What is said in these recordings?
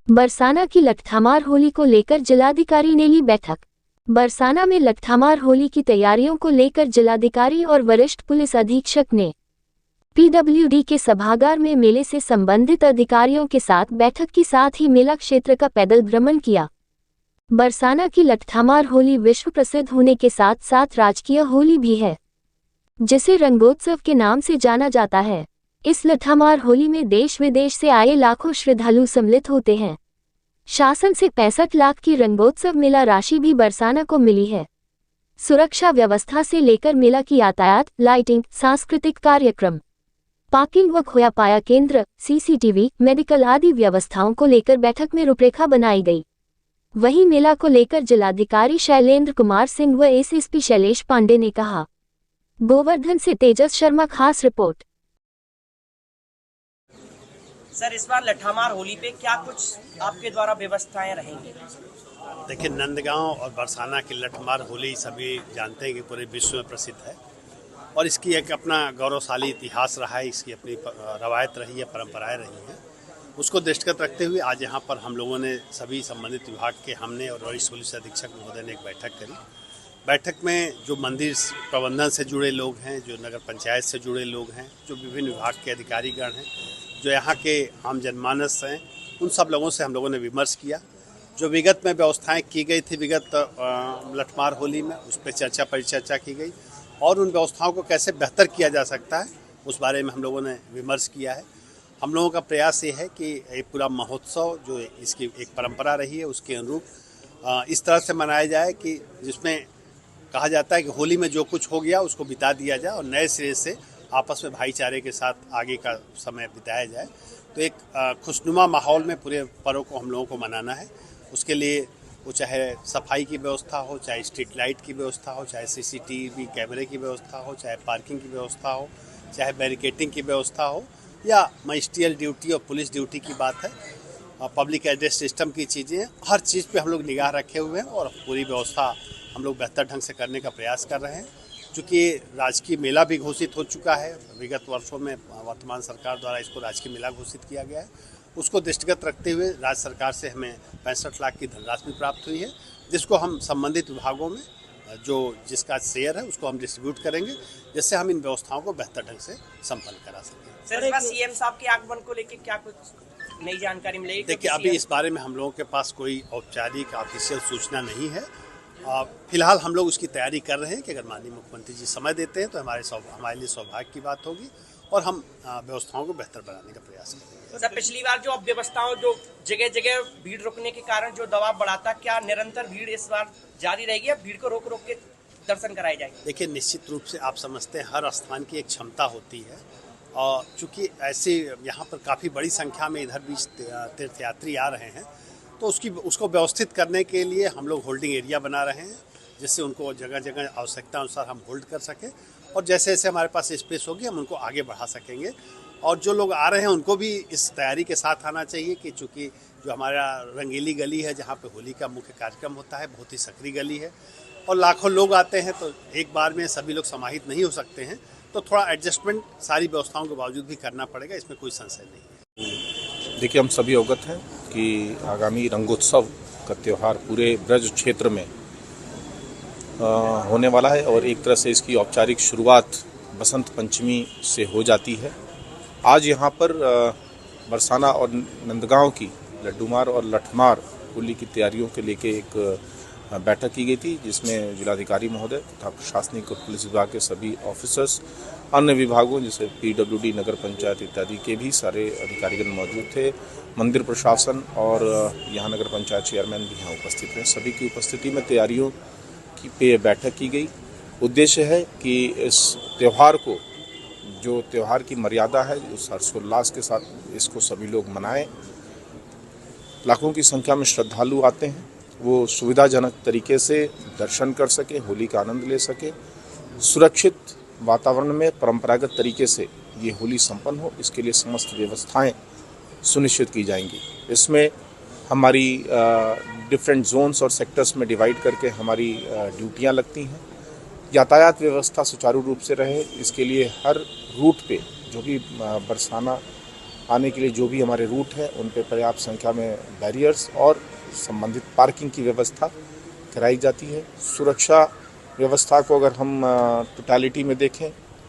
बरसाना की लठमार होली को लेकर जिलाधिकारी ने ली बैठक। बरसाना में लठमार होली की तैयारियों को लेकर जिलाधिकारी और वरिष्ठ पुलिस अधीक्षक ने पीडब्ल्यूडी के सभागार में मेले से संबंधित अधिकारियों के साथ बैठक की, साथ ही मेला क्षेत्र का पैदल भ्रमण किया। बरसाना की लठमार होली विश्व प्रसिद्ध होने के साथ साथ राजकीय होली भी है, जिसे रंगोत्सव के नाम से जाना जाता है। इस लठमार होली में देश विदेश से आए लाखों श्रद्धालु सम्मिलित होते हैं। शासन से 65 लाख की रंगोत्सव मेला राशि भी बरसाना को मिली है। सुरक्षा व्यवस्था से लेकर मेला की यातायात, लाइटिंग, सांस्कृतिक कार्यक्रम, पार्किंग व खोया पाया केंद्र, सीसीटीवी, मेडिकल आदि व्यवस्थाओं को लेकर बैठक में रूपरेखा बनाई गई। वहीं मेला को लेकर जिलाधिकारी शैलेंद्र कुमार सिंह व एसएसपी शैलेश पांडे ने कहा। गोवर्धन से तेजस शर्मा, खास रिपोर्ट। सर, इस बार लठमार होली पे क्या कुछ आपके द्वारा व्यवस्थाएं रहेंगी? देखिए, नंदगांव और बरसाना की लठमार होली सभी जानते हैं कि पूरे विश्व में प्रसिद्ध है और इसकी एक अपना गौरवशाली इतिहास रहा है, इसकी अपनी रवायत रही है, परंपराएं रही हैं। उसको दृष्टिगत रखते हुए आज यहाँ पर हम लोगों ने सभी संबंधित विभाग के हमने और वरिष्ठ पुलिस अधीक्षक महोदय ने एक बैठक करी। बैठक में जो मंदिर प्रबंधन से जुड़े लोग हैं, जो नगर पंचायत से जुड़े लोग हैं, जो विभिन्न विभाग के अधिकारीगण हैं, जो यहाँ के आम जनमानस हैं, उन सब लोगों से हम लोगों ने विमर्श किया। जो विगत में व्यवस्थाएं की गई थी विगत लठमार होली में, उस पर चर्चा परिचर्चा की गई और उन व्यवस्थाओं को कैसे बेहतर किया जा सकता है उस बारे में हम लोगों ने विमर्श किया है। हम लोगों का प्रयास ये है कि ये पूरा महोत्सव जो इसकी एक परंपरा रही है उसके अनुरूप इस तरह से मनाया जाए कि जिसमें कहा जाता है कि होली में जो कुछ हो गया उसको बिता दिया जाए और नए सिरे से आपस में भाईचारे के साथ आगे का समय बिताया जाए। तो एक खुशनुमा माहौल में पूरे पर्व को हम लोगों को मनाना है। उसके लिए वो चाहे सफाई की व्यवस्था हो, चाहे स्ट्रीट लाइट की व्यवस्था हो, चाहे सीसीटीवी कैमरे की व्यवस्था हो, चाहे पार्किंग की व्यवस्था हो, चाहे बैरिकेटिंग की व्यवस्था हो, या मजिस्ट्रियल ड्यूटी और पुलिस ड्यूटी की बात है, पब्लिक एड्रेस सिस्टम की चीज़ें, हर चीज़ पे हम लोग निगाह रखे हुए हैं और पूरी व्यवस्था हम लोग बेहतर ढंग से करने का प्रयास कर रहे हैं। चूँकि राजकीय मेला भी घोषित हो चुका है, विगत वर्षों में वर्तमान सरकार द्वारा इसको राजकीय मेला घोषित किया गया है। उसको दृष्टिगत रखते हुए राज्य सरकार से हमें 65 लाख की धनराशि प्राप्त हुई है, जिसको हम संबंधित विभागों में जिसका शेयर है उसको हम डिस्ट्रीब्यूट करेंगे, जिससे हम इन व्यवस्थाओं को बेहतर ढंग से संपन्न करा सकें। सर, सीएम साहब के आगमन को लेकर क्या कुछ नई जानकारी मिलेगी? देखिए, अभी इस बारे में हम लोगों के पास कोई औपचारिक ऑफिशियल सूचना नहीं है। फिलहाल हम लोग उसकी तैयारी कर रहे हैं कि अगर माननीय मुख्यमंत्री जी समय देते हैं तो हमारे लिए सौभाग्य की बात होगी और हम व्यवस्थाओं को बेहतर बनाने का प्रयास करेंगे। तो सर, पिछली बार जो व्यवस्थाओं जो जगह जगह भीड़ रुकने के कारण जो दबाव बढ़ा था, क्या निरंतर भीड़ इस बार जारी रहेगी या भीड़ को रोक रोक के दर्शन कराए जाएंगे? देखिए, निश्चित रूप से आप समझते हैं हर स्थान की एक क्षमता होती है और चूँकि ऐसे यहाँ पर काफ़ी बड़ी संख्या में इधर भी तीर्थयात्री आ रहे हैं तो उसको व्यवस्थित करने के लिए हम लोग होल्डिंग एरिया बना रहे हैं, जिससे उनको जगह जगह आवश्यकता अनुसार हम होल्ड कर सकें और जैसे जैसे हमारे पास स्पेस होगी हम उनको आगे बढ़ा सकेंगे। और जो लोग आ रहे हैं उनको भी इस तैयारी के साथ आना चाहिए कि चूँकि जो हमारा रंगीली गली है जहाँ पे होली का मुख्य कार्यक्रम होता है, बहुत ही सक्रिय गली है और लाखों लोग आते हैं, तो एक बार में सभी लोग समाहित नहीं हो सकते हैं, तो थोड़ा एडजस्टमेंट सारी व्यवस्थाओं के बावजूद भी करना पड़ेगा, इसमें कोई संशय नहीं है। देखिए, हम सभी अवगत हैं कि आगामी रंगोत्सव का त्यौहार पूरे ब्रज क्षेत्र में होने वाला है और एक तरह से इसकी औपचारिक शुरुआत बसंत पंचमी से हो जाती है। आज यहाँ पर बरसाना और नंदगांव की लड्डूमार और लठमार होली की तैयारियों के लेके एक बैठक की गई थी, जिसमें जिलाधिकारी महोदय तथा प्रशासनिक और पुलिस विभाग के सभी ऑफिसर्स, अन्य विभागों जैसे पीडब्ल्यूडी, नगर पंचायत इत्यादि के भी सारे अधिकारीगण मौजूद थे। मंदिर प्रशासन और यहाँ नगर पंचायत चेयरमैन भी यहाँ उपस्थित हैं। सभी की उपस्थिति में तैयारियों की पे बैठक की गई। उद्देश्य है कि इस त्यौहार को, जो त्यौहार की मर्यादा है, उस हर्षोल्लास के साथ इसको सभी लोग मनाएं। लाखों की संख्या में श्रद्धालु आते हैं, वो सुविधाजनक तरीके से दर्शन कर सके, होली का आनंद ले सके, सुरक्षित वातावरण में परंपरागत तरीके से ये होली संपन्न हो, इसके लिए समस्त व्यवस्थाएं सुनिश्चित की जाएंगी। इसमें हमारी डिफरेंट जोन्स और सेक्टर्स में डिवाइड करके हमारी ड्यूटियां लगती हैं। यातायात व्यवस्था सुचारू रूप से रहे, इसके लिए हर रूट पे जो भी बरसाना आने के लिए जो भी हमारे रूट हैं उन पर पर्याप्त संख्या में बैरियर्स और संबंधित पार्किंग की व्यवस्था कराई जाती है। सुरक्षा व्यवस्था को अगर हम टोटलिटी में देखें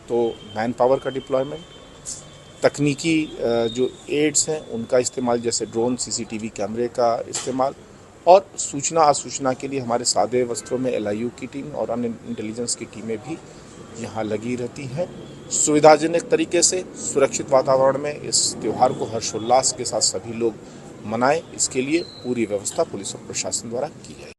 तो मैन पावर का डिप्लॉयमेंट, तकनीकी जो एड्स हैं उनका इस्तेमाल, जैसे ड्रोन, सीसीटीवी कैमरे का इस्तेमाल, और सूचना आसूचना के लिए हमारे सादे वस्त्रों में LIU की टीम और अन्य इंटेलिजेंस की टीमें भी यहाँ लगी रहती हैं। सुविधाजनक तरीके से सुरक्षित वातावरण में इस त्यौहार को हर्षोल्लास के साथ सभी लोग मनाएं, इसके लिए पूरी व्यवस्था पुलिस और प्रशासन द्वारा की जाएगी।